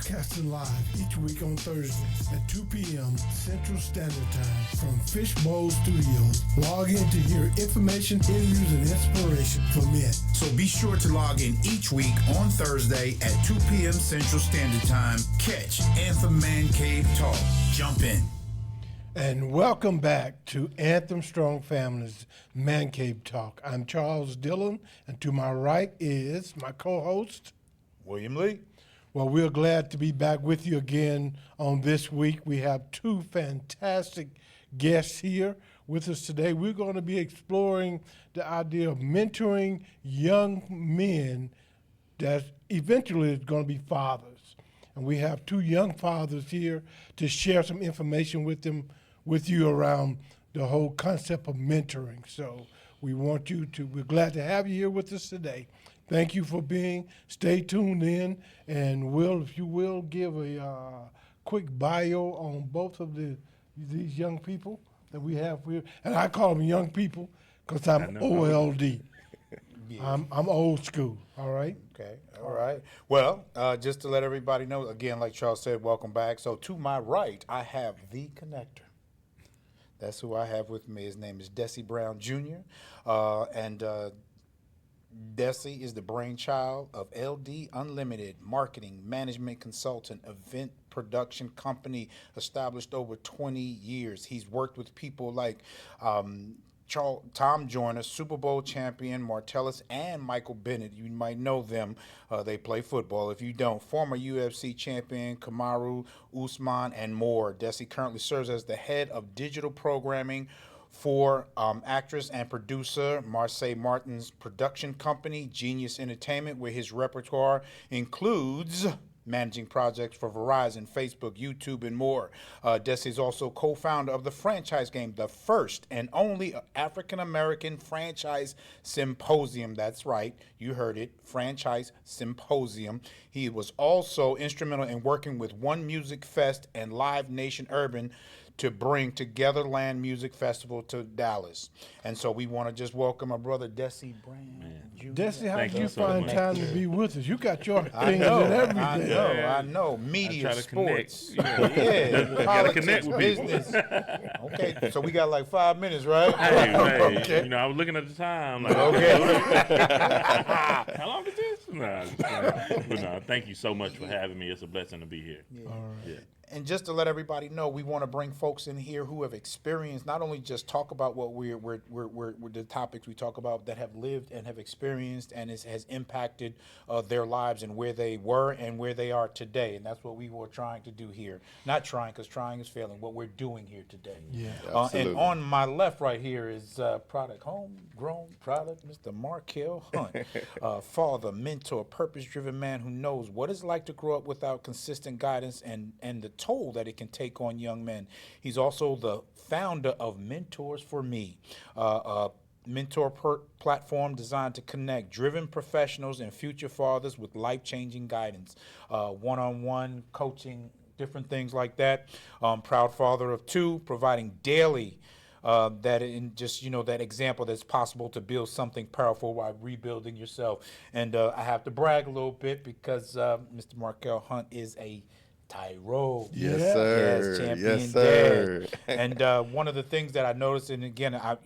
broadcasting live each week on Thursdays at 2 p.m. Central Standard Time from Fishbowl Studios. Log in to hear information, interviews, and inspiration from men. So be sure to log in each week on Thursday at 2 p.m. Central Standard Time. Catch Anthem Mancave Talk. Jump in. And welcome back to Anthem Strong Families Mancave Talk. I'm Charles Dillon, and to my right is my co-host, William Lee. Well, we're glad to be back with you again on this week. We have two fantastic guests here with us today. We're going to be exploring the idea of mentoring young men that eventually is going to be fathers. And we have two young fathers here to share some information with you around the whole concept of mentoring. So we're glad to have you here with us today. Thank you for being. Stay tuned in, and if you will, give a quick bio on both of these young people that we have here. And I call them young people because I'm OLD. Yeah. I'm old school. All right. Okay. All right. Well, just to let everybody know, again, like Charles said, welcome back. So to my right, I have the connector. That's who I have with me. His name is Dessie Brown Jr. Dessie is the brainchild of LD Unlimited, marketing, management consultant, event production company established over 20 years. He's worked with people like Tom Joyner, Super Bowl champion, Martellus, and Michael Bennett. You might know them. They play football. If you don't, former UFC champion, Kamaru Usman, and more. Dessie currently serves as the head of digital programming for actress and producer Marsai Martin's production company, Genius Entertainment, where his repertoire includes managing projects for Verizon, Facebook, YouTube, and more. Dessie is also co-founder of the franchise game, the first and only African-American franchise symposium. That's right, you heard it, franchise symposium. He was also instrumental in working with One Music Fest and Live Nation Urban to bring TwoGether Land Music Festival to Dallas. And so we want to just welcome our brother Dessie Brown. Dessie, how did you find time to be with us? You got your things and everything. I know. Media, sports. Politics, business. Okay, so we got like 5 minutes, right? Hey, okay. I was looking at the time. Like, okay. How long is this? But no, thank you so much for having me. It's a blessing to be here. Yeah. All right. Yeah. And just to let everybody know, we want to bring folks in here who have experienced, not only just talk about what we're the topics we talk about, that have lived and have experienced and has impacted their lives and where they were and where they are today. And that's what we were trying to do here. Not trying, because trying is failing, what we're doing here today. Yeah, and on my left right here is homegrown product, Mr. Markkell Hunt. Father, mentor, purpose-driven man who knows what it's like to grow up without consistent guidance and the toll that it can take on young men. He's also the founder of Mentors for Me, a mentor platform designed to connect driven professionals and future fathers with life-changing guidance, one-on-one coaching, different things like that. Proud father of two, providing daily that example that's possible to build something powerful while rebuilding yourself. And I have to brag a little bit because Mr. Markkell Hunt is a TYRO. Yes, sir. Yes, champion. Yes, sir. Dad. And one of the things that I noticed, and again, I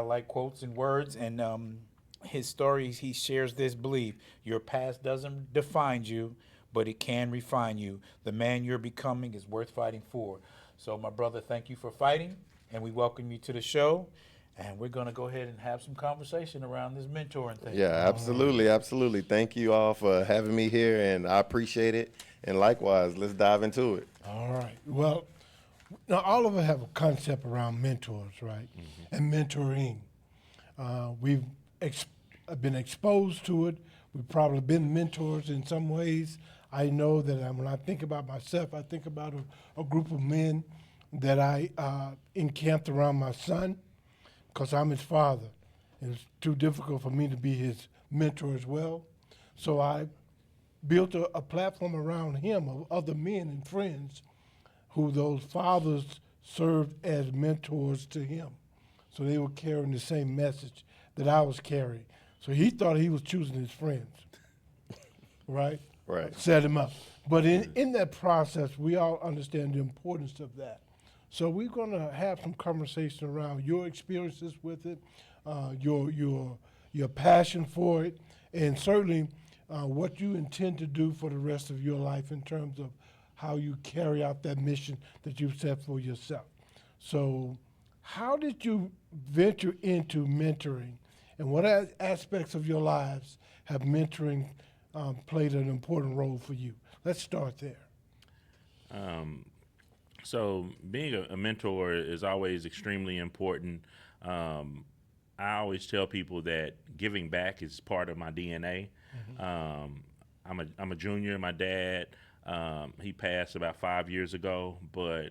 like quotes and words, and his stories, he shares this belief: your past doesn't define you, but it can refine you. The man you're becoming is worth fighting for. So, my brother, thank you for fighting, and we welcome you to the show. And we're going to go ahead and have some conversation around this mentoring thing. Yeah, absolutely, absolutely. Thank you all for having me here, and I appreciate it. And likewise, let's dive into it. All right. Well, now all of us have a concept around mentors, right? Mm-hmm. And mentoring. We've been exposed to it. We've probably been mentors in some ways. I know that when I think about myself, I think about a group of men that I encamped around my son, because I'm his father. It's too difficult for me to be his mentor as well. So I built a platform around him of other men and friends who those fathers served as mentors to him. So they were carrying the same message that I was carrying. So he thought he was choosing his friends, right? Right. Set him up. But in that process, we all understand the importance of that. So we're going to have some conversation around your experiences with it, your passion for it, and certainly what you intend to do for the rest of your life in terms of how you carry out that mission that you've set for yourself. So how did you venture into mentoring, and what aspects of your lives have mentoring played an important role for you? Let's start there. So being a mentor is always extremely important. I always tell people that giving back is part of my DNA. I'm a junior. My dad, he passed about 5 years ago, but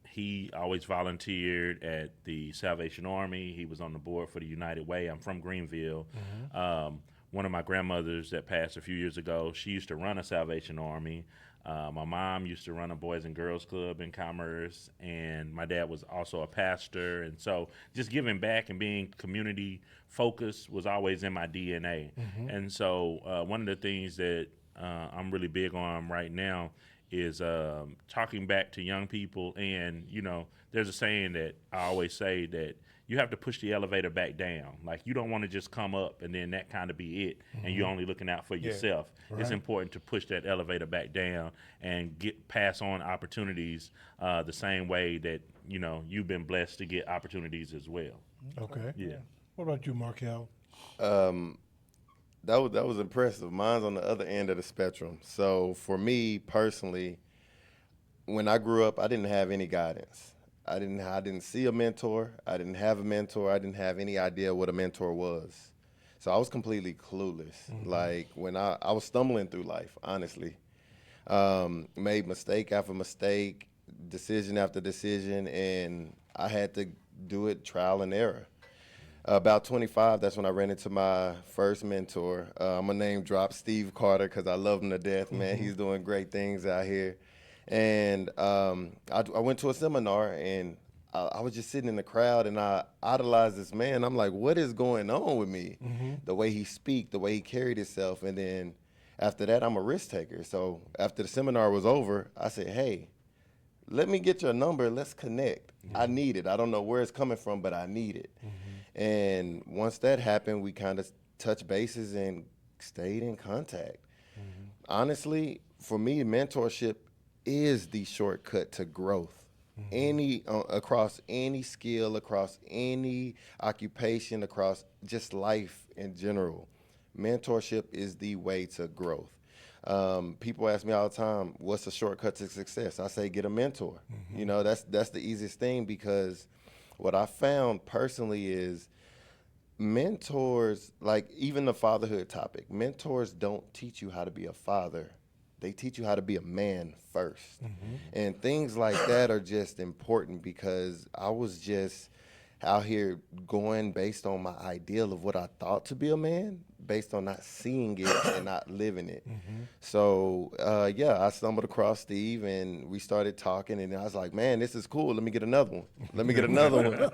he always volunteered at the Salvation Army. He was on the board for the United Way. I'm from Greenville. One of my grandmothers that passed a few years ago, she used to run a Salvation Army. My mom used to run a Boys and Girls Club in Commerce, and my dad was also a pastor. And so just giving back and being community focused was always in my DNA. And so one of the things that I'm really big on right now is talking back to young people. And, you know, there's a saying that I always say that you have to push the elevator back down. Like, you don't want to just come up and then that kind of be it, and you're only looking out for yourself. It's important to push that elevator back down and pass on opportunities the same way that, you know, you've been blessed to get opportunities as well. Okay. Yeah. What about you, Markkell? That was impressive. Mine's on the other end of the spectrum. So for me personally, when I grew up, I didn't have any guidance. I didn't see a mentor. I didn't have a mentor. I didn't have any idea what a mentor was. So I was completely clueless. Like, when I was stumbling through life, honestly. Made mistake after mistake, decision after decision, and I had to do it trial and error. About 25, that's when I ran into my first mentor. I'm going to name drop Steve Carter because I love him to death, man. He's doing great things out here. And I went to a seminar, and I was just sitting in the crowd, and I idolized this man. I'm like, what is going on with me? The way he speak, the way he carried himself. And then after that, I'm a risk taker. So after the seminar was over, I said, hey, let me get your number. Let's connect. I need it. I don't know where it's coming from, but I need it. And once that happened, we kind of touched bases and stayed in contact. Honestly, for me, mentorship is the shortcut to growth. Across any skill, across any occupation, across just life in general. Mentorship is the way to growth. People ask me all the time, what's the shortcut to success? I say, get a mentor. You know, that's the easiest thing, because what I found personally is mentors, like even the fatherhood topic, mentors don't teach you how to be a father. They teach you how to be a man first. And things like that are just important, because I was just out here going based on my ideal of what I thought to be a man, based on not seeing it and not living it. So, I stumbled across Steve, and we started talking, and I was like, man, this is cool. Let me get another one. Let me get another one.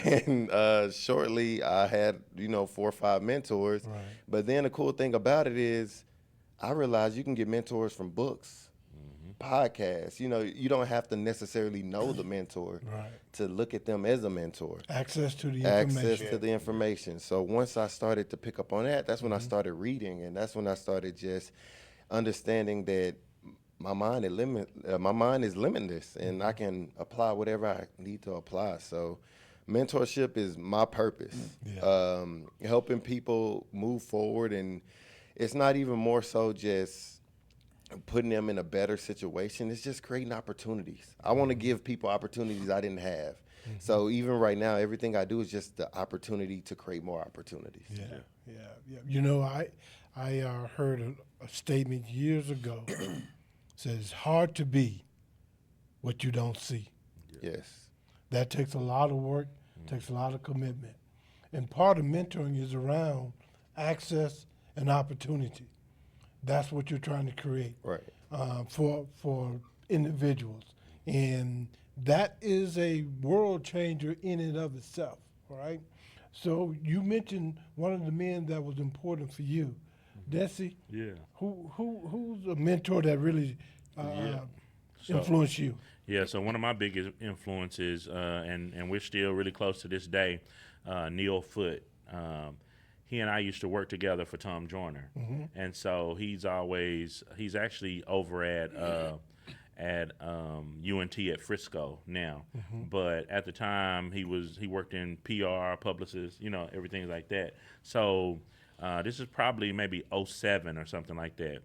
And shortly, I had, 4 or 5 mentors. But then the cool thing about it is, I realized you can get mentors from books, podcasts. You don't have to necessarily know the mentor to look at them as a mentor. Access to the information. So once I started to pick up on that, that's when I started reading, and that's when I started just understanding that my mind is limitless, and I can apply whatever I need to apply. So mentorship is my purpose, helping people move forward, and it's not even more so just putting them in a better situation. It's just creating opportunities. I want to give people opportunities I didn't have. So even right now, everything I do is just the opportunity to create more opportunities. I heard a statement years ago said it's hard to be what you don't see. Yes. That takes a lot of work, takes a lot of commitment. And part of mentoring is around access and opportunity. That's what you're trying to create for individuals. And that is a world changer in and of itself, right? So you mentioned one of the men that was important for you. Dessie, Yeah. who's a mentor that really So- influenced you? Yeah, so one of my biggest influences, and we're still really close to this day, Neil Foote. He and I used to work together for Tom Joyner, and so he's actually over at UNT at Frisco now, but at the time he worked in PR, publicist, everything like that. So this is probably maybe '07 or something like that.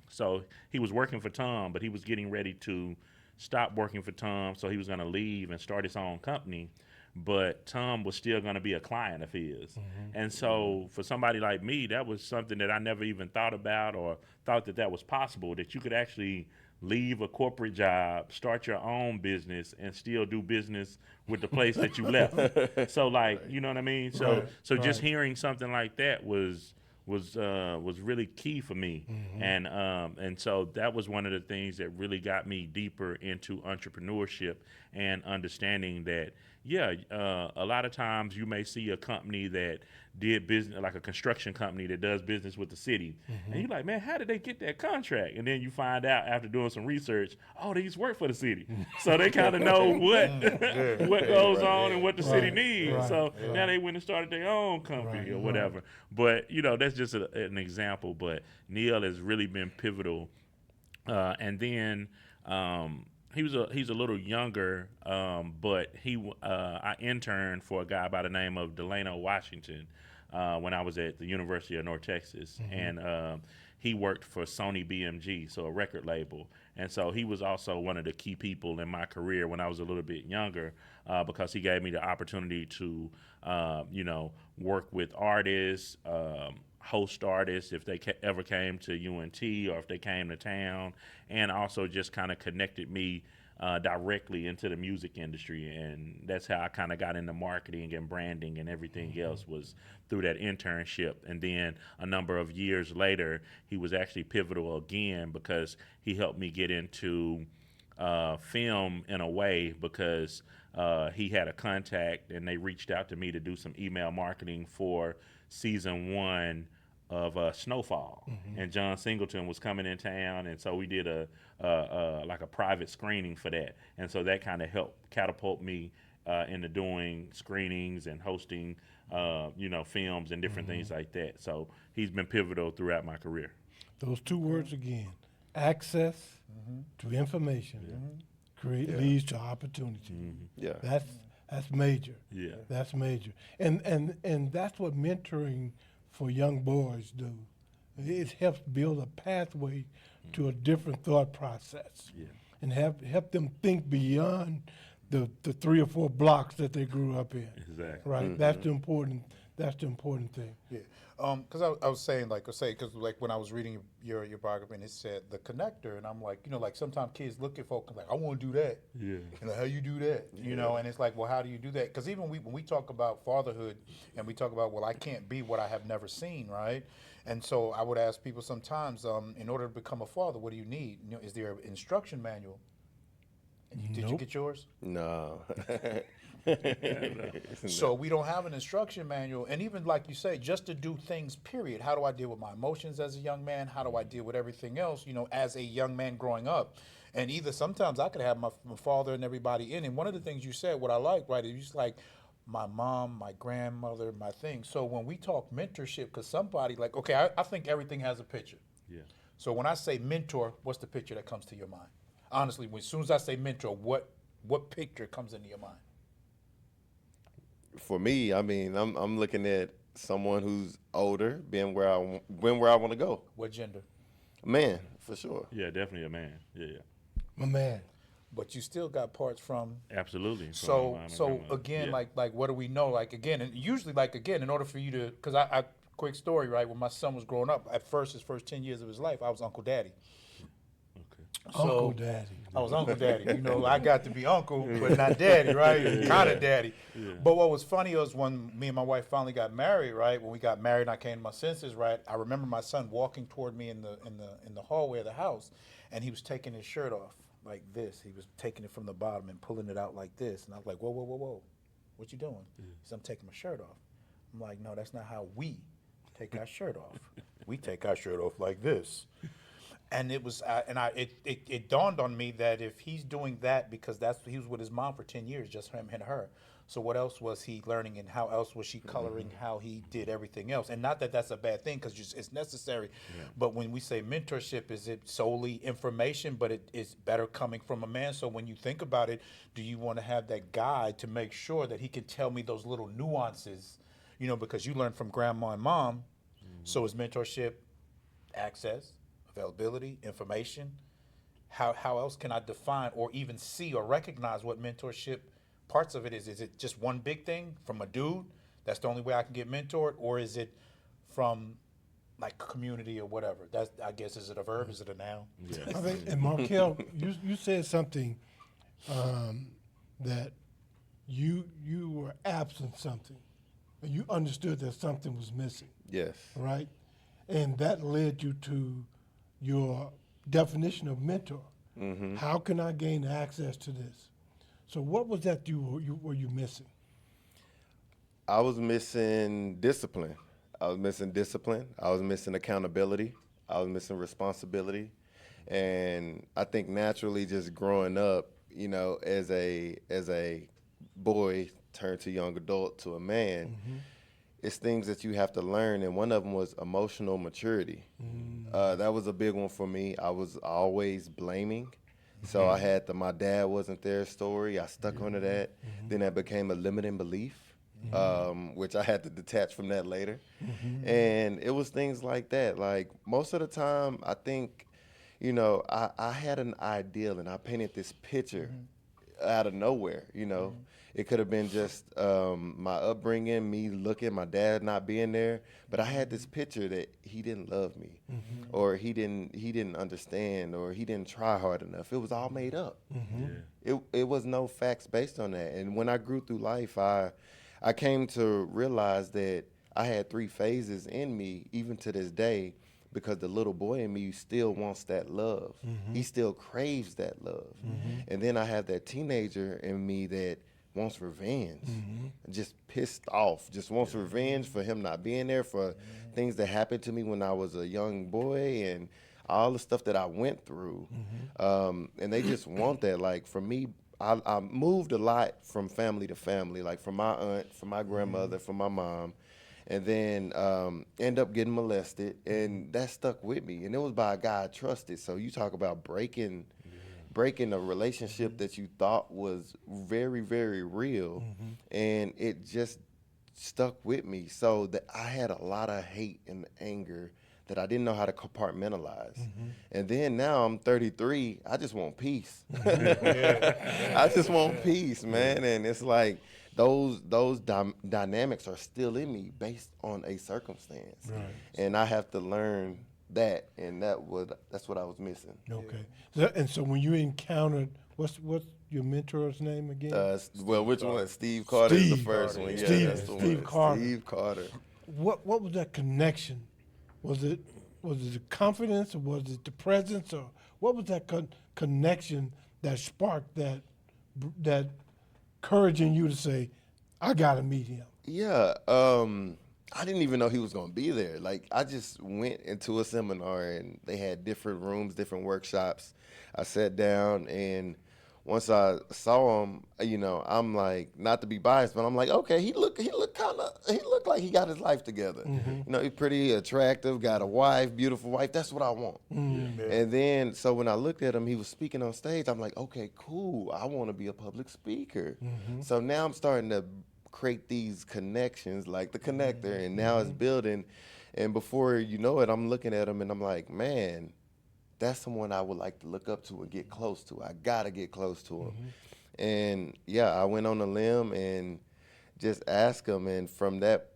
So he was working for Tom, but he was getting ready to stop working for Tom, so he was going to leave and start his own company. But Tom was still going to be a client of his. And so for somebody like me, that was something that I never even thought about or thought that was possible, that you could actually leave a corporate job, start your own business, and still do business with the place that you left. So, like, you know what I mean? So, just hearing something like that was really key for me, and so that was one of the things that really got me deeper into entrepreneurship and understanding that a lot of times you may see a company that did business, like a construction company that does business with the city, and you're like, man, how did they get that contract? And then you find out after doing some research, they used to work for the city, so they kind of know what goes on and what the city needs. So now they went and started their own company or whatever. But that's just an example. But Neil has really been pivotal, and then. He's a little younger, but I interned for a guy by the name of Delano Washington when I was at the University of North Texas, and he worked for Sony BMG, so a record label, and so he was also one of the key people in my career when I was a little bit younger, because he gave me the opportunity to work with artists. Host artists if they ever came to UNT or if they came to town, and also just kind of connected me directly into the music industry. And that's how I kind of got into marketing and branding and everything else, was through that internship. And then a number of years later, he was actually pivotal again because he helped me get into film in a way, because he had a contact and they reached out to me to do some email marketing for season 1 of Snowfall, and John Singleton was coming in town, and so we did a private screening for that, and so that kind of helped catapult me into doing screenings and hosting films and different things like that. So he's been pivotal throughout my career. Those two words again: access to information leads to opportunity. Yeah. That's major. Yeah. That's major. And that's what mentoring for young boys do. It helps build a pathway to a different thought process. Yeah. And help them think beyond the 3 or 4 blocks that they grew up in. Exactly. Right? That's the important thing. Yeah, because I was saying, because when I was reading your biography, and it said the connector, and I'm like, like sometimes kids look at folks like, I want to do that. Yeah. And how you do that? And it's like, well, how do you do that? Because even when we talk about fatherhood, and we talk about, well, I can't be what I have never seen, right? And so I would ask people sometimes, in order to become a father, what do you need? Is there an instruction manual? Did you get yours? No. So we don't have an instruction manual, and even like you say, just to do things, period. How do I deal with my emotions as a young man? How do I deal with everything else, as a young man growing up? And either sometimes I could have my father and everybody in, and one of the things you said, what I like, right, is just like my mom, my grandmother, my thing. So when we talk mentorship, because somebody like, okay, I think everything has a picture. Yeah. So when I say mentor, what's the picture that comes to your mind? Honestly, as soon as I say mentor, what picture comes into your mind? For me, I mean, I'm looking at someone who's older, being where I want to go. What gender? Man, for sure. Yeah, definitely a man. Yeah. My man. But you still got parts from. Absolutely. So again, yeah. like what do we know? Like again, and usually in order for you to, because I quick story, right? When my son was growing up, his first 10 years of his life, I was Uncle Daddy. Uncle Daddy. I was Uncle Daddy. I got to be uncle, but not daddy, right? Kind of daddy. Yeah. But what was funny was when me and my wife finally got married, right? When we got married and I came to my senses, right? I remember my son walking toward me in the hallway of the house, and he was taking his shirt off like this. He was taking it from the bottom and pulling it out like this. And I was like, whoa, whoa, whoa, whoa. What you doing? He said, I'm taking my shirt off. I'm like, no, that's not how we take our shirt off. we take our shirt off like this. And it was, it dawned on me that if he's doing that because he was with his mom for 10 years, just him and her. So what else was he learning, and how else was she coloring how he did everything else? And not that that's a bad thing, because it's necessary. Yeah. But when we say mentorship, is it solely information, but it is better coming from a man? So when you think about it, do you want to have that guide to make sure that he can tell me those little nuances, because you learn from grandma and mom. So is mentorship access, availability, information? How else can I define or even see or recognize what mentorship parts of it is? Is it just one big thing from a dude? That's the only way I can get mentored? Or is it from like community or whatever? That's, I guess, is it a verb? Is it a noun? Yeah. I think, and Markkell, you said something that you were absent something. And you understood that something was missing. Yes. Right? And that led you to your definition of mentor. Mm-hmm. How can I gain access to this? So what was that were you missing? I was missing discipline. I was missing accountability. I was missing responsibility. And I think naturally just growing up, as a boy turned to young adult to a man, mm-hmm. it's things that you have to learn. And one of them was emotional maturity. Mm-hmm. That was a big one for me. I was always blaming. So I had my dad wasn't there story. I stuck onto that. Mm-hmm. Then that became a limiting belief, which I had to detach from that later. Mm-hmm. And it was things like that. Like most of the time, I think, I had an ideal and I painted this picture out of nowhere, Mm-hmm. It could have been just my upbringing, me looking, my dad not being there. But I had this picture that he didn't love me, or he didn't understand, or he didn't try hard enough. It was all made up. Mm-hmm. Yeah. It was no facts based on that. And when I grew through life, I came to realize that I had 3 phases in me, even to this day, because the little boy in me still wants that love. Mm-hmm. He still craves that love. Mm-hmm. And then I have that teenager in me that wants revenge, just pissed off, just wants revenge for him not being there, for things that happened to me when I was a young boy and all the stuff that I went through. And they just want that. Like for me, I moved a lot from family to family, like from my aunt, from my grandmother, from my mom, and then end up getting molested, and that stuck with me. And it was by a guy I trusted. So you talk about breaking a relationship that you thought was very, very real, and it just stuck with me. So that I had a lot of hate and anger that I didn't know how to compartmentalize. And then now I'm 33, I just want peace. I just want peace, man. And it's like those dynamics are still in me based on a circumstance. Right. And I have to learn that, and that's what I was missing. Okay. So when you encountered, what's your mentor's name again? Which one? Steve Carter is the first one. Yeah, Steve Carter. Steve Carter. What was that connection? Was it the confidence, or was it the presence, or what was that connection that sparked that courage in you to say, I gotta meet him? Yeah. I didn't even know he was going to be there. Like, I just went into a seminar, and they had different rooms, different workshops. I sat down, and once I saw him, I'm like, not to be biased, but I'm like, okay, he looked like he got his life together. He's pretty attractive, got a wife, beautiful wife. That's what I want. And then, so when I looked at him, he was speaking on stage. I'm like, okay, cool. I want to be a public speaker. So now I'm starting to create these connections, like the connector, and now it's building. And before you know it, I'm looking at him and I'm like, man, that's someone I would like to look up to and get close to. I gotta get close to him. And yeah, I went on a limb and just asked him. And from that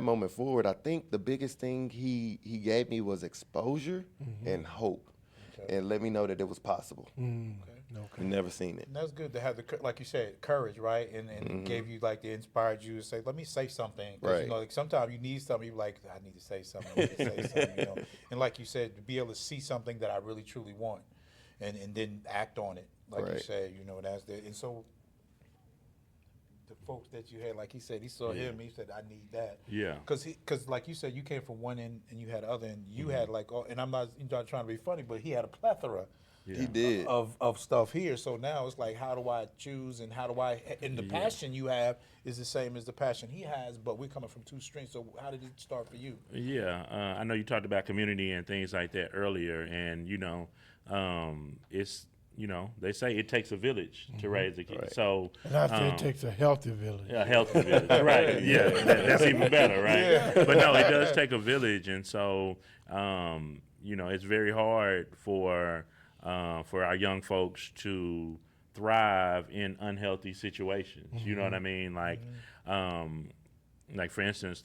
moment forward, I think the biggest thing he gave me was exposure and hope, and let me know that it was possible. Okay. Never seen it. And that's good to have like you said, courage, right? And gave you inspired you to say, let me say something. Right. Sometimes you need something. You're like, I need to say something. And like you said, to be able to see something that I really truly want, and then act on it, like you said. That's the. And so the folks that you had, like he said, he saw him, he said, I need that. Yeah. Because like you said, you came from one end and you had the other end. You had like, and I'm not trying to be funny, but he had a plethora He did. of stuff here. So now it's like, how do I choose and how do I, and the passion you have is the same as the passion he has, but we're coming from two strings. So how did it start for you? Yeah, I know you talked about community and things like that earlier, and it's they say it takes a village to raise a kid. Right. So And I say it takes a healthy village. a healthy village, right? Yeah, that's even better, right? But no, it does take a village, and so it's very hard for our young folks to thrive in unhealthy situations. You know what I mean? Like for instance,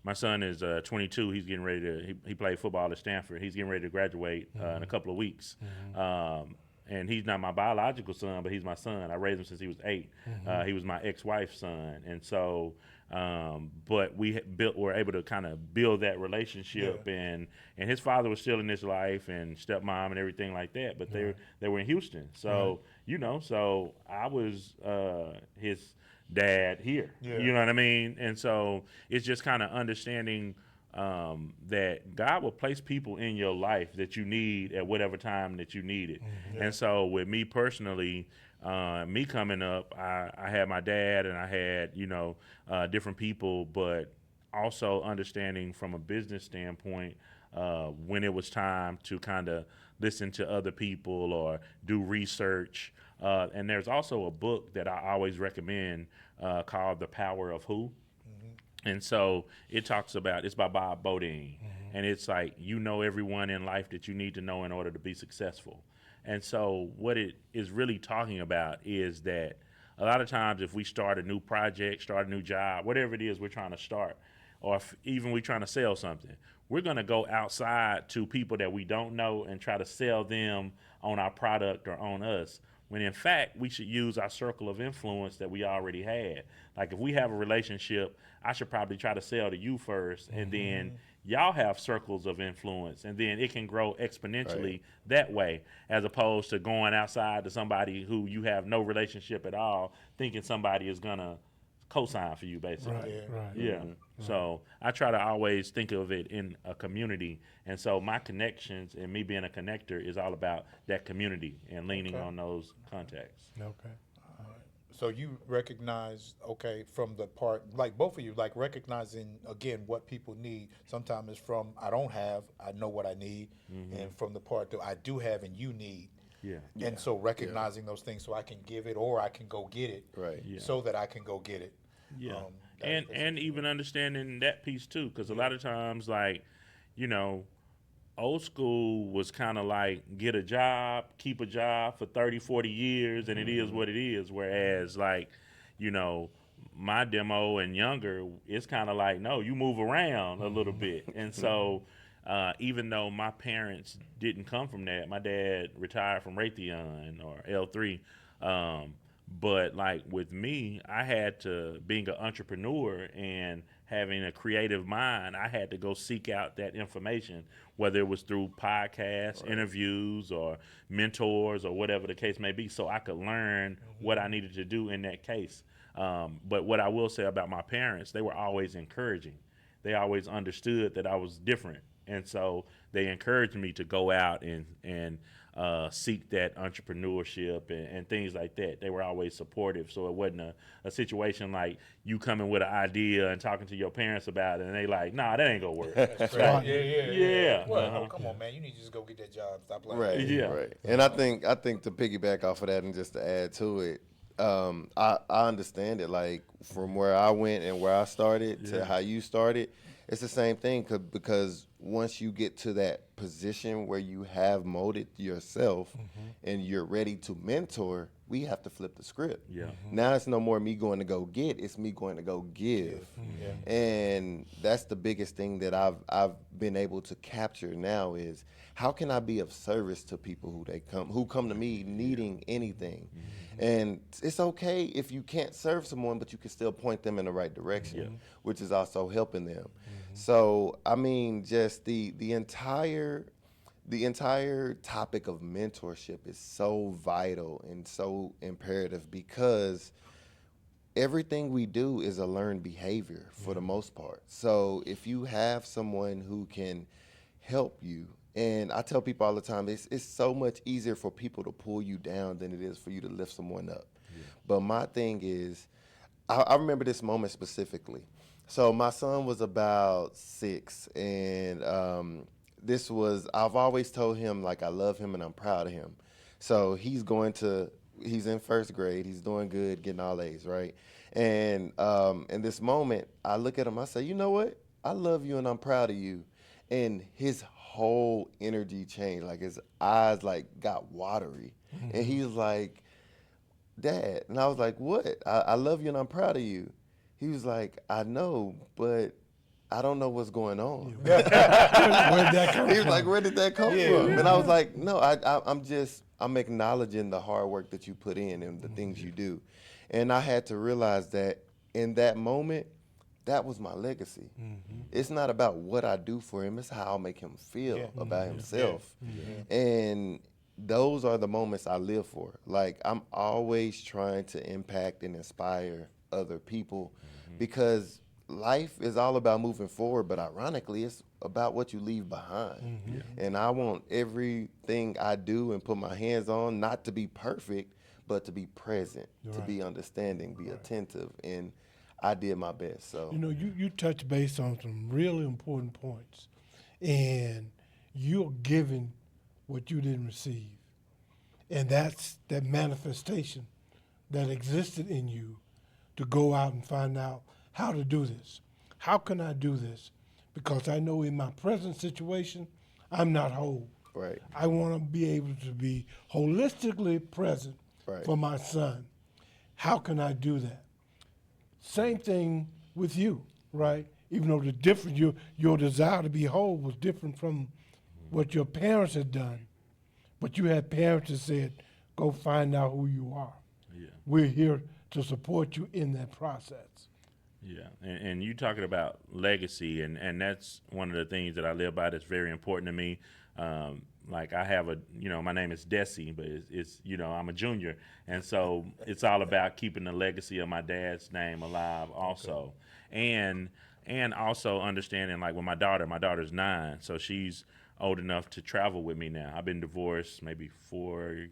my son is 22. He's getting ready to. He played football at Stanford. He's getting ready to graduate in a couple of weeks. And he's not my biological son, but he's my son. I raised him since he was 8. He was my ex-wife's son, and so. But were able to kind of build that relationship, and his father was still in his life, and stepmom and everything like that. But they were in Houston, so so I was his dad here. You know what I mean? And so it's just kind of understanding that God will place people in your life that you need at whatever time that you need it. And so with me personally, me coming up, I had my dad and I had, different people, but also understanding from a business standpoint when it was time to kind of listen to other people or do research. And there's also a book that I always recommend called The Power of Who. And so it's by Bob Bodine. And it's like, everyone in life that you need to know in order to be successful. And so what it is really talking about is that a lot of times if we start a new project, start a new job, whatever it is we're trying to start, or if even we're trying to sell something, we're going to go outside to people that we don't know and try to sell them on our product or on us, when in fact we should use our circle of influence that we already had. Like if we have a relationship, I should probably try to sell to you first, and then y'all have circles of influence, and then it can grow exponentially that way, as opposed to going outside to somebody who you have no relationship at all, thinking somebody is gonna co-sign for you, basically. Right. Yeah. So I try to always think of it in a community, and so my connections and me being a connector is all about that community and leaning on those contacts. Okay. So you recognize, from the part, like both of you, like recognizing, again, what people need. Sometimes it's from, I don't have, I know what I need, and from the part that I do have and you need. Yeah. And so recognizing those things so I can give it or I can go get it, Right. so that I can go get it. Yeah. That's And even understanding that piece too, because a lot of times, old school was kind of like get a job, keep a job for 30, 40 years, and it is what it is. Whereas my demo and younger, it's kind of like, no, you move around a little bit. And so even though my parents didn't come from that, my dad retired from Raytheon or L3. But like with me, I had to, being an entrepreneur and having a creative mind, I had to go seek out that information, whether it was through podcasts, interviews, or mentors, or whatever the case may be, so I could learn what I needed to do in that case. But what I will say about my parents, they were always encouraging. They always understood that I was different. And so they encouraged me to go out and seek that entrepreneurship and things like that. They were always supportive. So it wasn't a situation like you coming with an idea and talking to your parents about it, and they like, nah, that ain't gonna work. That's right. Yeah. Well, Uh-huh. come on, man. You need to just go get that job. Stop lying. Right. Yeah. Right. And I think to piggyback off of that and just to add to it, I understand it. Like from where I went and where I started to how you started, it's the same thing because once you get to that position where you have molded yourself and you're ready to mentor, we have to flip the script. Yeah. Now it's no more me going to go get, it's me going to go give. And that's the biggest thing that I've been able to capture now is how can I be of service to people who come to me needing anything. And it's okay if you can't serve someone, but you can still point them in the right direction, which is also helping them. So I mean, just the entire topic of mentorship is so vital and so imperative because everything we do is a learned behavior for the most part. So if you have someone who can help you, and I tell people all the time, it's so much easier for people to pull you down than it is for you to lift someone up. But my thing is, I remember this moment specifically. So my son was about 6, and I've always told him, like, I love him and I'm proud of him. So he's in first grade, he's doing good, getting all A's, right? And in this moment, I look at him, I say, you know what? I love you and I'm proud of you. And his whole energy changed, like his eyes like got watery. And he was like, Dad. And I was like, what? I love you and I'm proud of you. He was like, I know, but I don't know what's going on. Where'd that come He was from? like, where did that come from? And I was like, no, I'm acknowledging the hard work that you put in and the things you do. And I had to realize that in that moment, that was my legacy. It's not about what I do for him, it's how I make him feel about himself. And those are the moments I live for. Like, I'm always trying to impact and inspire other people because life is all about moving forward, but ironically, it's about what you leave behind. And I want everything I do and put my hands on not to be perfect, but to be present, to be understanding, be attentive, and I did my best. So You know, you touch base on some really important points, and you're giving what you didn't receive, and that's that manifestation that existed in you to go out and find out how to do this. How can I do this? Because I know in my present situation, I'm not whole. right. I want to be able to be holistically present Right. for my son. How can I do that? Same thing with you, right? Even though the difference, your desire to be whole was different from what your parents had done, but you had parents that said, "Go find out who you are. Yeah. We're here to support you in that process." Yeah, and you talking about legacy, and that's one of the things that I live by that's very important to me. Like I have my name is Dessie, but it's I'm a junior, and so it's all about keeping the legacy of my dad's name alive also. And also understanding, like with my daughter's 9, so she's old enough to travel with me now. I've been divorced maybe 4-5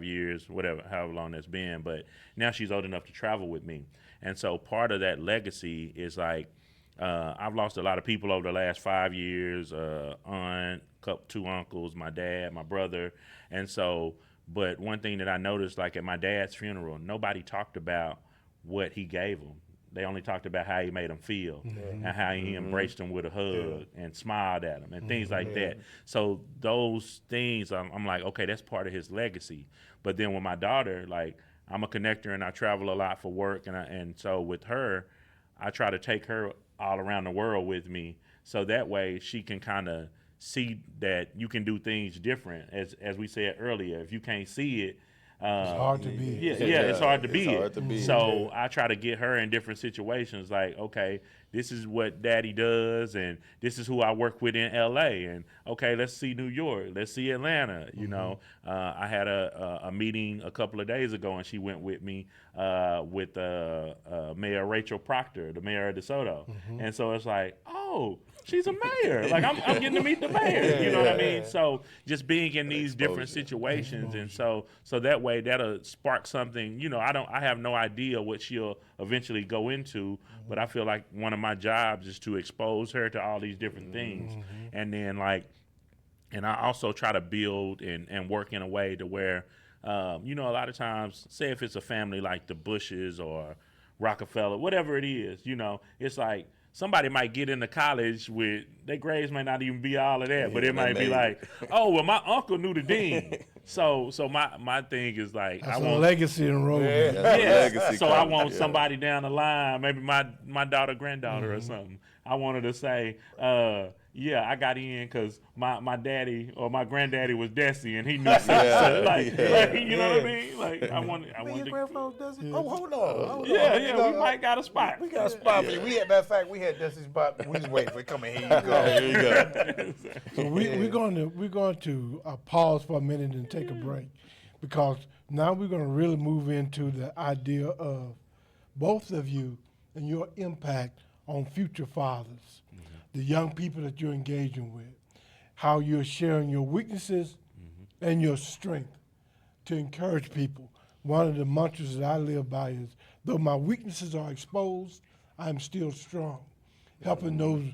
years, whatever, however long that's been, but now she's old enough to travel with me. And so part of that legacy is like, I've lost a lot of people over the last 5 years, aunt, 2 uncles, my dad, my brother. And so, but one thing that I noticed, like at my dad's funeral, nobody talked about what he gave them. They only talked about how he made them feel and how he embraced them with a hug and smiled at them and things like that. So those things, I'm like, okay, that's part of his legacy. But then with my daughter, like, I'm a connector and I travel a lot for work, and so with her, I try to take her all around the world with me, so that way she can kind of see that you can do things different. As we said earlier, if you can't see it, It's hard to be. yeah, it's hard to be It's it. hard to be it. So I try to get her in different situations, like, okay, this is what Daddy does, and this is who I work with in L.A., and okay, let's see New York, let's see Atlanta. You know, I had a meeting a couple of days ago, and she went with me with Mayor Rachel Proctor, the mayor of DeSoto, and so it's like, oh, she's a mayor. Like I'm getting to meet the mayor. You know what I mean? So just being in these different situations, and so that way that'll spark something. You know, I have no idea what she'll eventually go into, but I feel like one of my jobs is to expose her to all these different things, and then and I also try to build and work in a way to where, a lot of times, say if it's a family like the Bushes or Rockefeller, whatever it is, it's like, somebody might get into college with, their grades might not even be all of that, but it might be like, oh, well, my uncle knew the dean. So my thing is like, That's I a want legacy enrollment. Legacy so I comes, want somebody down the line, maybe my daughter, granddaughter or something. I wanted to say, I got in because my daddy or my granddaddy was Dessie, and he knew something. You know what I mean? Like I wanted Your to. grandfather does it? Oh, hold on. Yeah, we might got a spot. We got a spot for you. Matter of fact, we had Dessie's spot. We just waiting for it. Come in. Here you go. There you go. So we're going to pause for a minute and take a break, because now we're going to really move into the idea of both of you and your impact on future fathers, the young people that you're engaging with, how you're sharing your weaknesses and your strength to encourage people. One of the mantras that I live by is, though my weaknesses are exposed, I'm still strong. Helping those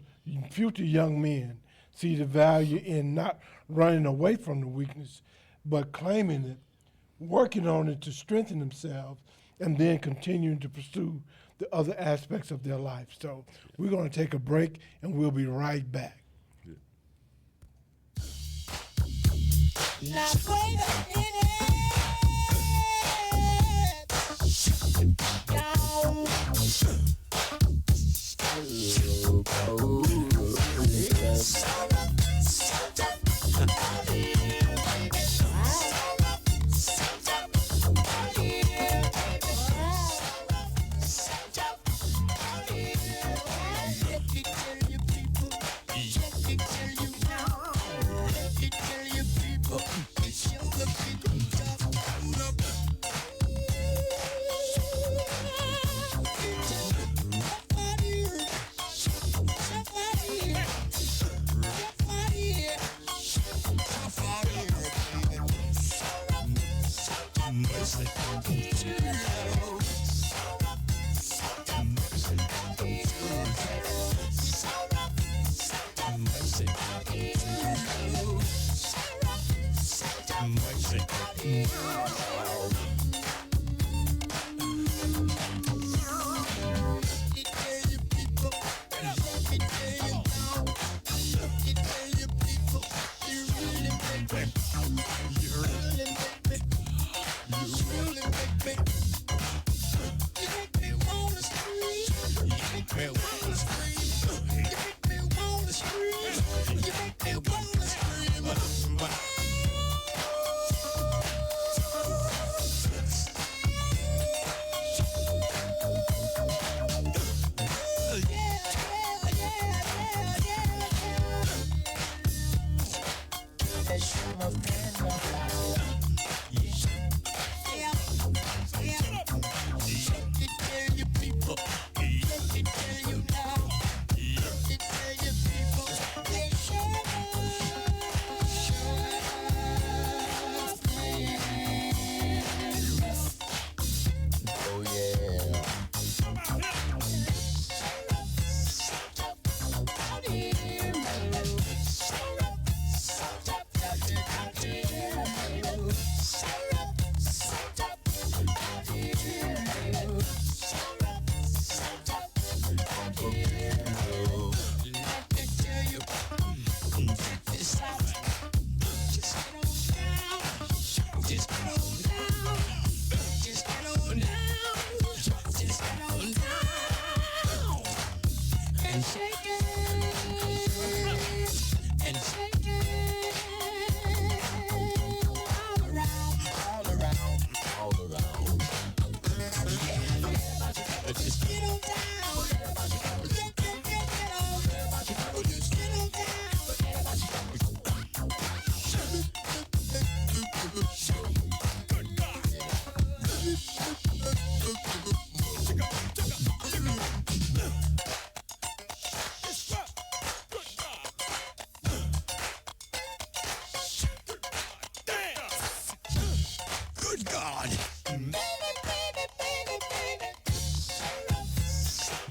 future young men see the value in not running away from the weakness, but claiming it, working on it to strengthen themselves, and then continuing to pursue the other aspects of their life. So we're going to take a break, and we'll be right back. Now wait a minute.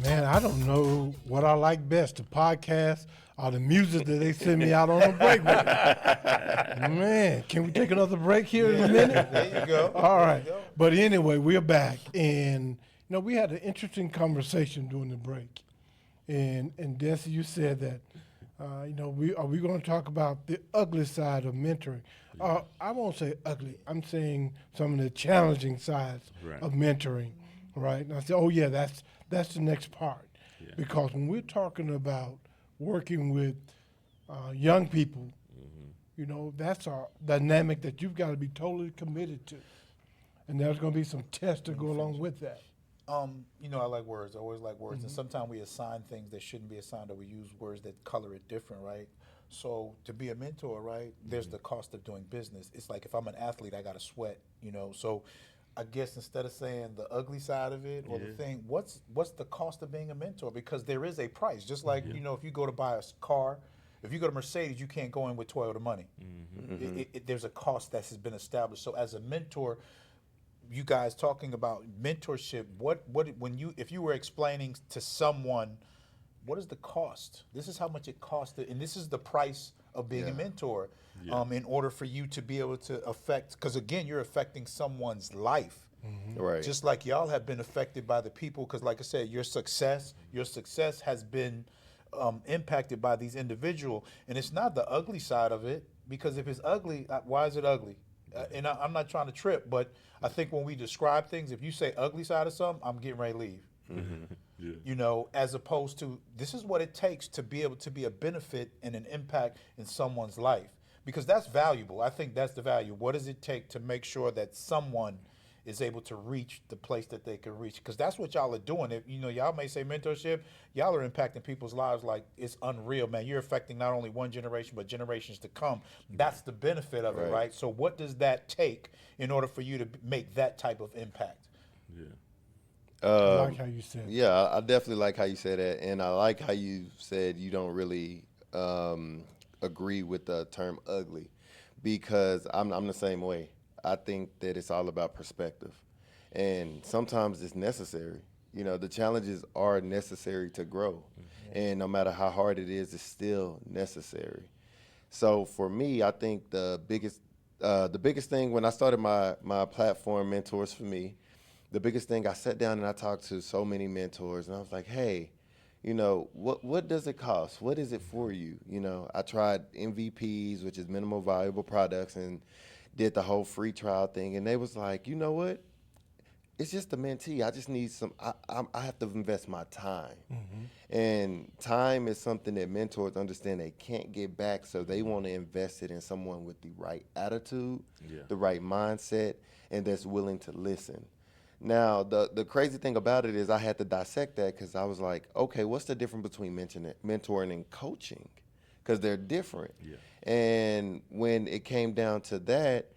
Man, I don't know what I like best, the podcast or the music that they send me out on a break with. Man, can we take another break here in a minute? There you go. All right. There you go. But anyway, we're back. And, we had an interesting conversation during the break. And Dessie, you said that, are we going to talk about the ugly side of mentoring? I won't say ugly. I'm saying some of the challenging sides of mentoring, right? And I said, oh, yeah, that's the next part. Yeah. Because when we're talking about working with young people, that's a dynamic that you've got to be totally committed to. And there's going to be some tests to go along with that. I like words. I always like words. And sometimes we assign things that shouldn't be assigned, or we use words that color it different, right? So to be a mentor, right, there's the cost of doing business. It's like if I'm an athlete, I got to sweat, So I guess instead of saying the ugly side of it or the thing, what's the cost of being a mentor? Because there is a price. Just like if you go to buy a car, if you go to Mercedes, you can't go in with Toyota money. There's a cost that has been established. So as a mentor, you guys talking about mentorship, if you were explaining to someone, what is the cost? This is how much it costs, and this is the price of being a mentor. In order for you to be able to affect, because again, you're affecting someone's life. Right. Just like y'all have been affected by the people, because like I said, your success has been impacted by these individuals, and it's not the ugly side of it. Because if it's ugly, why is it ugly? And I'm not trying to trip, but I think when we describe things, if you say ugly side of something, I'm getting ready to leave. As opposed to this is what it takes to be able to be a benefit and an impact in someone's life. Because that's valuable. I think that's the value. What does it take to make sure that someone is able to reach the place that they can reach? Because that's what y'all are doing. If y'all may say mentorship, y'all are impacting people's lives like it's unreal, man. You're affecting not only one generation, but generations to come. That's the benefit of it, right? So what does that take in order for you to make that type of impact? I like how you said. Yeah, I definitely like how you said that, and I like how you said you don't really agree with the term ugly, because I'm the same way. I think that it's all about perspective, and sometimes it's necessary. The challenges are necessary to grow, and no matter how hard it is, it's still necessary. So for me, I think the biggest thing when I started my platform, Mentors for Me, the biggest thing, I sat down and I talked to so many mentors, and I was like, hey, what does it cost? What is it for you? I tried MVPs, which is minimal viable products, and did the whole free trial thing. And they was like, you know what? It's just a mentee. I just need I have to invest my time. And time is something that mentors understand they can't get back, so they want to invest it in someone with the right attitude, the right mindset, and that's willing to listen. Now, the crazy thing about it is I had to dissect that, because I was like, okay, what's the difference between mentoring and coaching? Because they're different. And when it came down to that,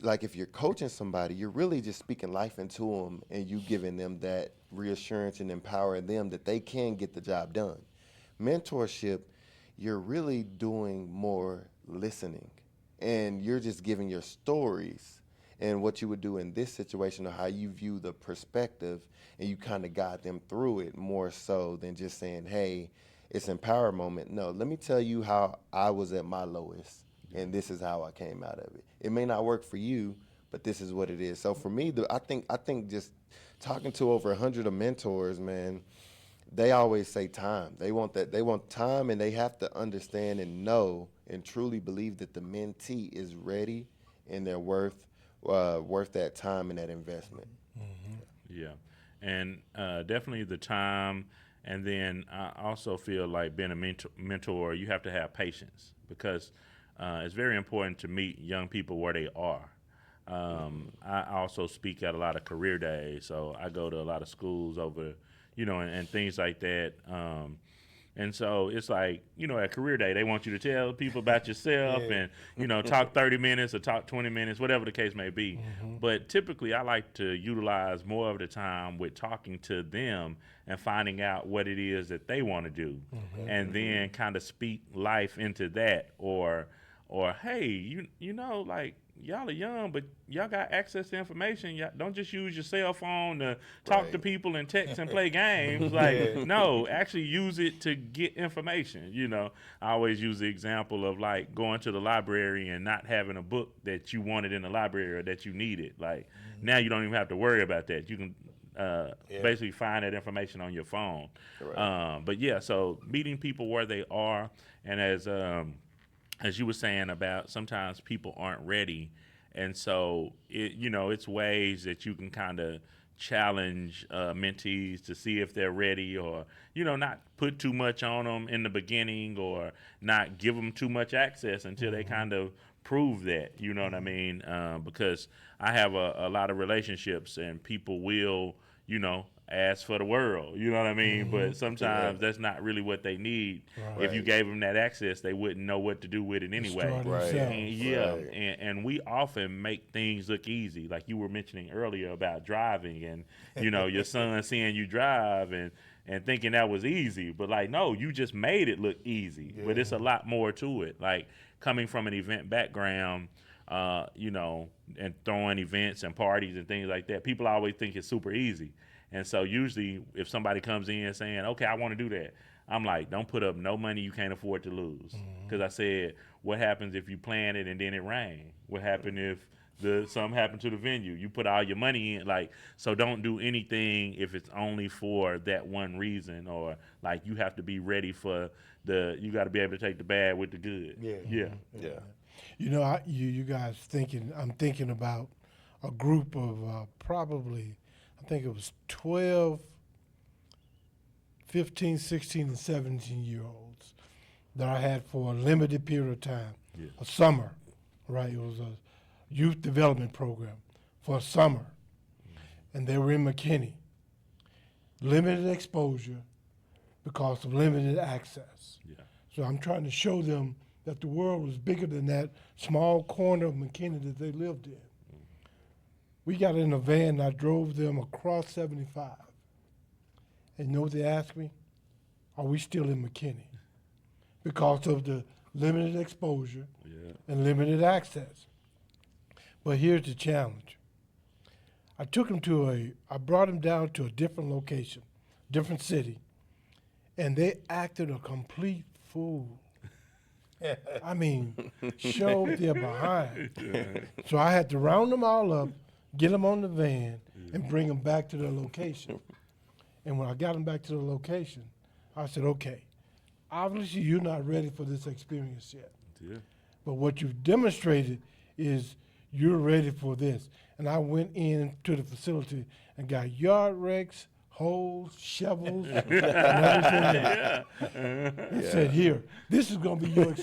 like if you're coaching somebody, you're really just speaking life into them, and you giving them that reassurance and empowering them that they can get the job done. Mentorship, you're really doing more listening, and you're just giving your stories and what you would do in this situation, or how you view the perspective, and you kind of guide them through it more so than just saying, hey, it's empower moment. No, let me tell you how I was at my lowest, and this is how I came out of it. It may not work for you, but this is what it is. So for me, I think just talking to over 100 of mentors, man, they always say time. They want time, and they have to understand and know and truly believe that the mentee is ready and they're worth that time and that investment. Yeah, and definitely the time. And then I also feel like being a mentor, you have to have patience, because it's very important to meet young people where they are. I also speak at a lot of career days, so I go to a lot of schools over, and things like that. And so it's like, at career day, they want you to tell people about yourself and, talk 30 minutes or talk 20 minutes, whatever the case may be. But typically I like to utilize more of the time with talking to them and finding out what it is that they want to do. And then kind of speak life into that, or hey, like, y'all are young, but y'all got access to information. Y'all don't just use your cell phone to talk to people and text and play games. Like, no, actually use it to get information. I always use the example of like going to the library and not having a book that you wanted in the library or that you needed. Like, now you don't even have to worry about that. You can basically find that information on your phone. But yeah, so meeting people where they are, and as you were saying about sometimes people aren't ready, and so it's ways that you can kind of challenge mentees to see if they're ready, or not put too much on them in the beginning, or not give them too much access until they kind of prove that. You know what I mean? Because I have a lot of relationships, and people will ask for the world, you know what I mean? But sometimes that's not really what they need. If you gave them that access, they wouldn't know what to do with it anyway. Destroy Right. themselves. And yeah, Right. and we often make things look easy, like you were mentioning earlier about driving, and your son seeing you drive and thinking that was easy, but like, no, you just made it look easy. But it's a lot more to it. Like coming from an event background, and throwing events and parties and things like that, people always think it's super easy. And so usually if somebody comes in saying, okay, I want to do that, I'm like, don't put up no money you can't afford to lose. Because I said, what happens if you plan it and then it rain? What happened if something happened to the venue? You put all your money in, so don't do anything if it's only for that one reason, or like you have to be ready for you got to be able to take the bad with the good. Yeah. You guys I'm thinking about a group of probably, I think it was 12, 15, 16, and 17-year-olds that I had for a limited period of time, a summer, right? It was a youth development program for a summer, and they were in McKinney. Limited exposure because of limited access. Yeah. So I'm trying to show them that the world was bigger than that small corner of McKinney that they lived in. We got in a van and I drove them across 75. And you know what they asked me? Are we still in McKinney? Because of the limited exposure and limited access. But here's the challenge. I brought them down to a different location, different city, and they acted a complete fool. I mean, showed their behind. So I had to round them all up, get them on the van, and bring them back to their location. And when I got them back to the location, I said, okay, obviously you're not ready for this experience yet. Yeah. But what you've demonstrated is you're ready for this. And I went into the facility and got yard rakes, hoes, shovels, and everything else. And said, here, this is going to be your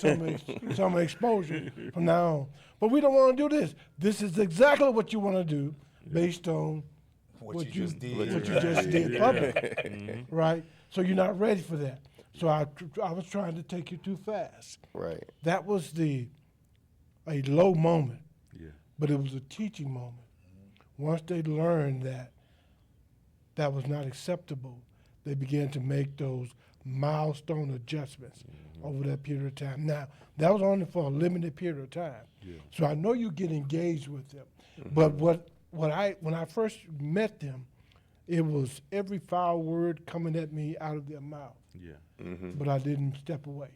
summer exposure from now on. But we don't want to do this. This is exactly what you want to do based on what you just did publicly, right? So you're not ready for that. So I was trying to take you too fast. Right. That was a low moment, but it was a teaching moment. Once they learned that was not acceptable, they began to make those milestone adjustments over that period of time. Now, that was only for a limited period of time. So I know you get engaged with them. But when I first met them, it was every foul word coming at me out of their mouth. But I didn't step away.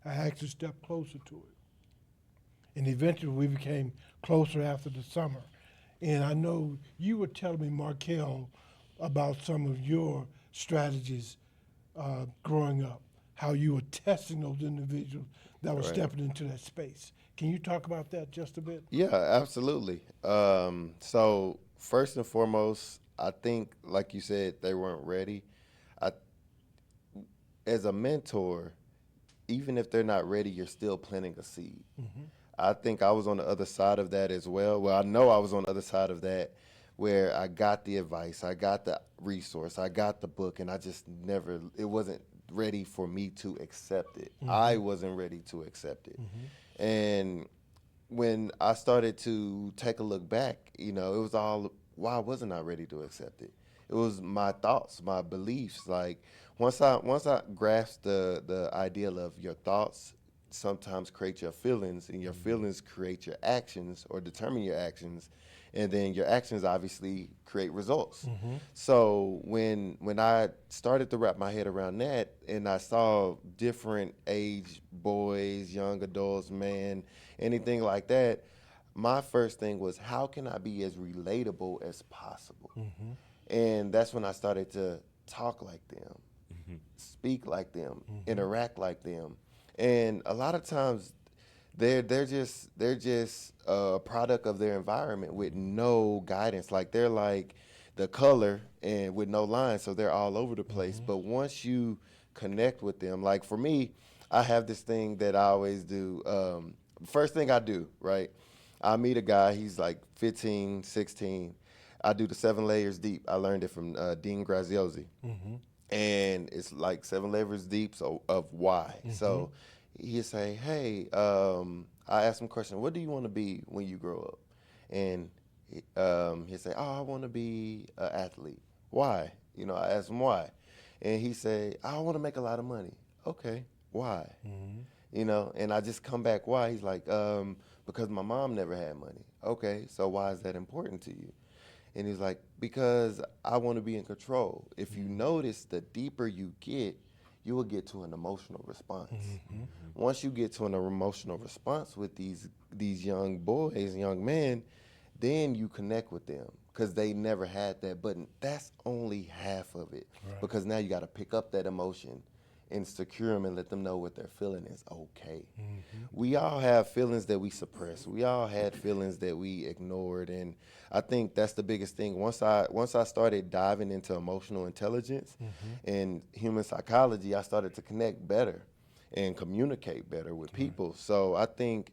I actually stepped closer to it. And eventually we became closer after the summer. And I know you were telling me, Markkell, about some of your strategies growing up, how you were testing those individuals that were stepping into that space. Can you talk about that just a bit? Yeah, absolutely. So first and foremost, I think, like you said, they weren't ready. As a mentor, even if they're not ready, you're still planting a seed. I think I was on the other side of that as well. Well, I know I was on the other side of that, where I got the advice, I got the resource, I got the book, and it wasn't ready for me to accept it. I wasn't ready to accept it. And when I started to take a look back, it was all, why wasn't I ready to accept it? It was my thoughts, my beliefs. Like once I grasped the idea of your thoughts sometimes create your feelings, and your feelings create your actions or determine your actions, and then your actions obviously create results. So when I started to wrap my head around that, and I saw different age boys, young adults, men, anything like that, my first thing was, how can I be as relatable as possible? And that's when I started to talk like them, speak like them, interact like them. And a lot of times they're just a product of their environment with no guidance. Like they're like the color and with no lines, so they're all over the place. But once you connect with them, like for me, I have this thing that I always do. First thing I do, right? I meet a guy, he's like 15, 16. I do the 7 layers deep. I learned it from Dean Graziosi. And it's like 7 layers deep of why. So he'd say, hey, I asked him a question, what do you want to be when you grow up? And he'd say, oh, I want to be an athlete. Why? You know, I asked him why. And he said, I want to make a lot of money. Okay, why? You know, and I just come back, why? He's like, because my mom never had money. Okay, so why is that important to you? And he's like, because I want to be in control. If you notice, the deeper you get, you will get to an emotional response. Once you get to an emotional response with these young boys, young men, then you connect with them because they never had that. But that's only half of it, because now you got to pick up that emotion and secure them and let them know what they're feeling is okay. We all have feelings that we suppress. We all had feelings that we ignored, and I think that's the biggest thing. Once I started diving into emotional intelligence and human psychology, I started to connect better and communicate better with people. So I think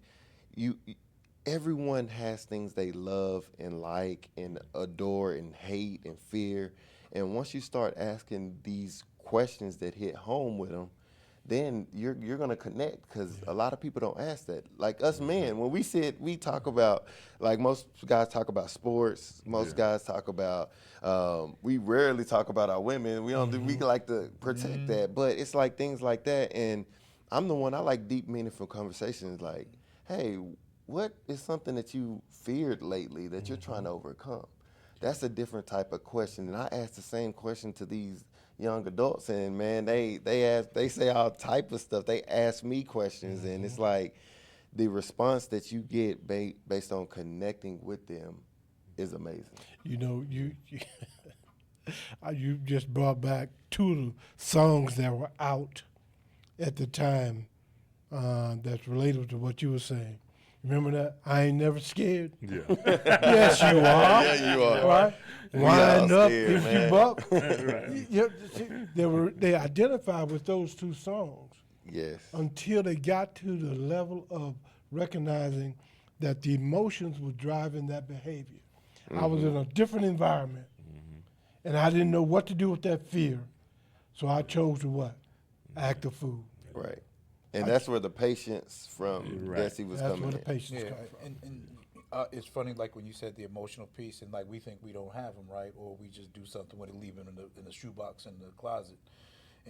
everyone has things they love and like and adore and hate and fear, and once you start asking these questions that hit home with them, then you're gonna connect, because a lot of people don't ask that. Like us men, when we talk about, like most guys talk about sports, most guys talk about, we rarely talk about our women. We don't do, we like to protect that, but it's like things like that. And I'm the one, I like deep, meaningful conversations. Like, hey, what is something that you feared lately that you're trying to overcome? That's a different type of question. And I ask the same question to these young adults, and man, they say all type of stuff. They ask me questions, and it's like the response that you get based on connecting with them is amazing. You know, you just brought back 2 of the songs that were out at the time that's related to what you were saying. Remember that? I Ain't Never Scared? Yeah. Yes, you are. Yeah, you are. Right? all Wind up scared, if man. you buck. Right. They identified with those 2 songs Yes. until they got to the level of recognizing that the emotions were driving that behavior. I was in a different environment, and I didn't know what to do with that fear, so I chose to what? Act a fool. Right. And that's where the patience from Right. Dessie was That's coming where the in. patience Yeah, comes from. and it's funny, like when you said the emotional piece, and like we think we don't have them, right? Or we just do something with it, leave them in the shoebox in the closet,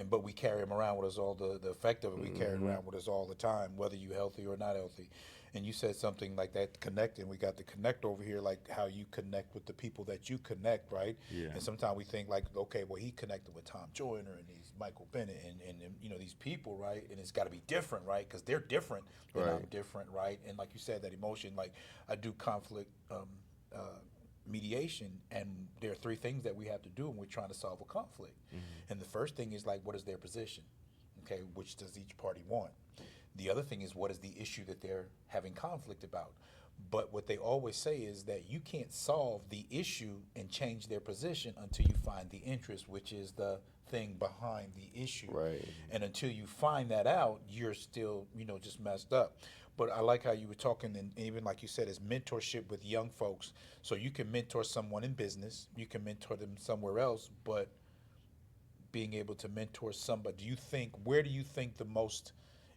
but we carry them around with us all. The effect of it, we carry it around with us all the time, whether you're healthy or not healthy. And you said something like that, connecting. We got to connect over here, like how you connect with the people that you connect, right? Yeah. And sometimes we think like, okay, well, he connected with Tom Joyner and these Michael Bennett and you know, these people, right? And it's got to be different, right? Because they're different and I'm Right. different, right? And like you said, that emotion, like I do conflict mediation, and there are 3 things that we have to do when we're trying to solve a conflict. And the first thing is like, what is their position? Okay, which does each party want? The other thing is, what is the issue that they're having conflict about? But what they always say is that you can't solve the issue and change their position until you find the interest, which is the thing behind the issue. Right. And until you find that out, you're still, you know, just messed up. But I like how you were talking, and even like you said, is mentorship with young folks. So you can mentor someone in business, you can mentor them somewhere else, but being able to mentor somebody, where do you think the most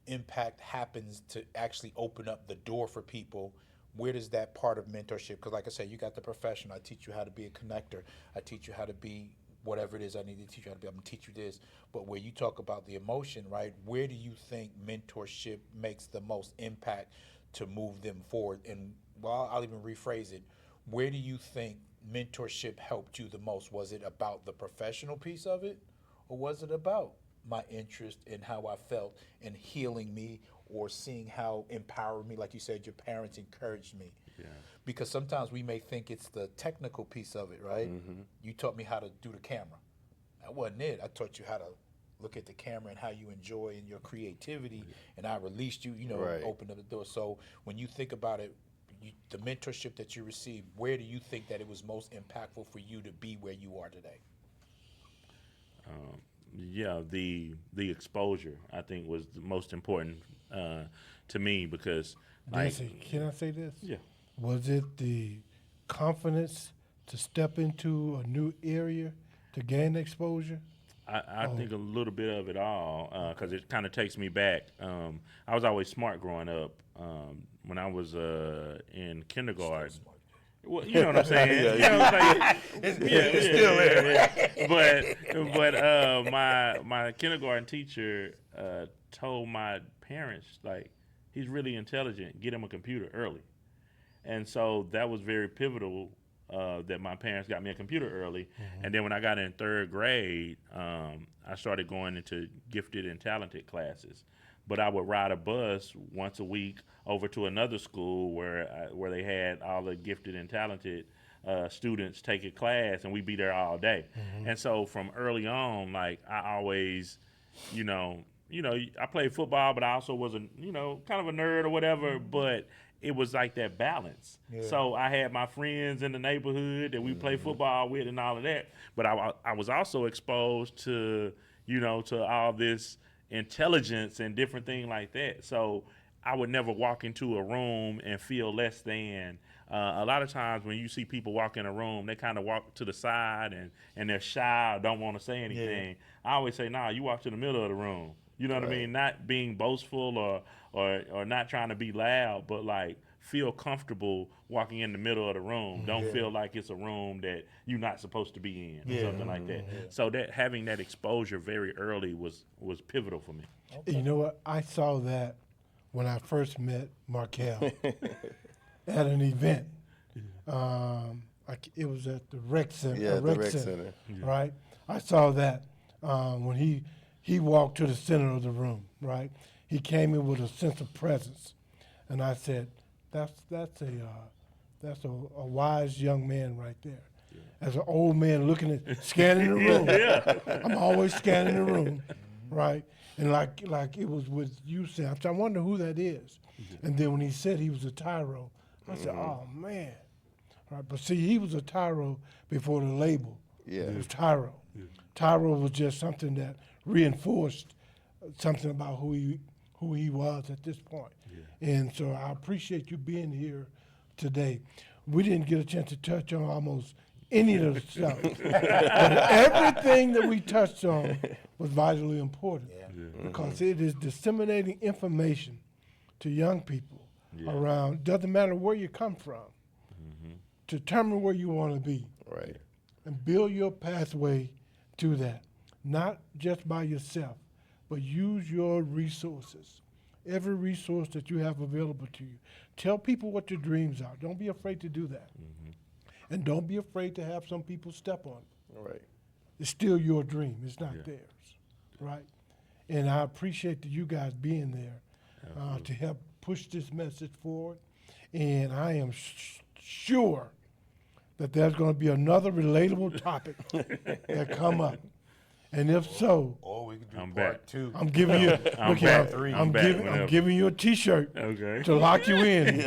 impact happens to actually open up the door for people? Where does that part of mentorship, because like I said, you got the profession, I teach you how to be a connector, I teach you how to be whatever it is I need to teach you how to be, I'm gonna teach you this. But where you talk about the emotion, right, where do you think mentorship makes the most impact to move them forward? And well, I'll even rephrase it, where do you think mentorship helped you the most? Was it about the professional piece of it, or was it about my interest in how I felt and healing me, or seeing how empowered me, like you said, your parents encouraged me? Yeah. Because sometimes we may think it's the technical piece of it, right? You taught me how to do the camera. That wasn't it. I taught you how to look at the camera and how you enjoy in your creativity, and I released you, you know, Right. opened up the door. So when you think about it, the mentorship that you received, where do you think that it was most impactful for you to be where you are today? Yeah, the exposure I think was the most important to me, because like Dessie, can I say this? yeah. Was it the confidence to step into a new area to gain exposure? I think a little bit of it all because it kind of takes me back. I was always smart growing up. When I was in kindergarten, well, you know what I'm saying. You know what I'm saying? It's still there. But my kindergarten teacher told my parents, like, he's really intelligent. Get him a computer early, and so that was very pivotal. That my parents got me a computer early, and then when I got in third grade, I started going into gifted and talented classes. But I would ride a bus once a week over to another school where they had all the gifted and talented students take a class, and we'd be there all day. And so from early on, like I always, I played football, but I also was kind of a nerd or whatever. But it was like that balance. Yeah. So I had my friends in the neighborhood that we play football with and all of that. But I was also exposed to, to all this intelligence and different things like that. So I would never walk into a room and feel less than. A lot of times when you see people walk in a room, they kind of walk to the side and they're shy or don't want to say anything. Yeah. I always say, nah, you walk to the middle of the room. You know what I mean? Not being boastful or not trying to be loud, but like feel comfortable walking in the middle of the room. Don't feel like it's a room that you're not supposed to be in or something like that. Yeah. So that having that exposure very early was pivotal for me. Okay. You know what? I saw that when I first met Markkell at an event. It was at the rec center. Yeah, the rec center. Right? I saw that when he walked to the center of the room, right? He came in with a sense of presence, and I said, "That's a wise young man right there." Yeah. As an old man scanning the room, I'm always scanning the room, right? And like it was with you, Sam. So I wonder who that is. And then when he said he was a TYRO, I said, "Oh man!" Right? But see, he was a TYRO before the label. Yeah, it was TYRO. Yeah. TYRO was just something that reinforced something about who he was at this point. Yeah. And so I appreciate you being here today. We didn't get a chance to touch on almost any of the stuff, but everything that we touched on was vitally important because it is disseminating information to young people around. Doesn't matter where you come from, to determine where you want to be, right, and build your pathway to that. Not just by yourself, but use your resources, every resource that you have available to you. Tell people what your dreams are. Don't be afraid to do that. And don't be afraid to have some people step on it. Right. It's still your dream. It's not theirs, right? And I appreciate you guys being there to help push this message forward. And I am sure that there's going to be another relatable topic that come up. And if so, we can do part 2. I'm giving you. I'm giving you a T-shirt to lock you in.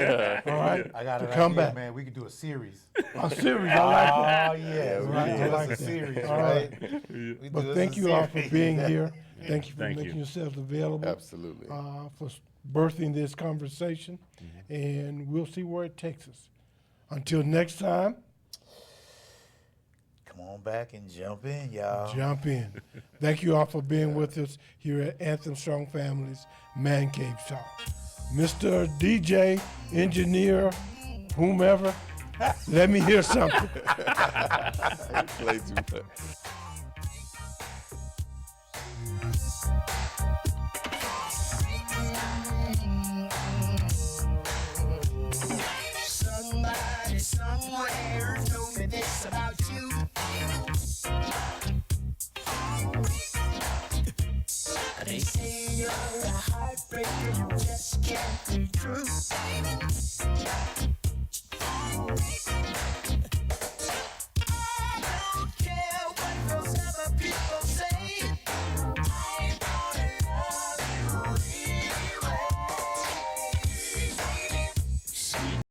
All right. I got to an come idea, back. man. We could do a series. A series. I like that. Oh yeah, Right, I like a that. series, All right? But thank you all for being here. Thank you for making yourselves available. Absolutely. For birthing this conversation, and we'll see where it takes us. Until next time. Come on back and jump in, y'all. Jump in. Thank you all for being with us here at Anthem Strong Families Mancave Talk. Mr. DJ, engineer, whomever, let me hear something. Play too much. Somebody somewhere told me this about you. They say you're a heartbreaker, you just can't be true.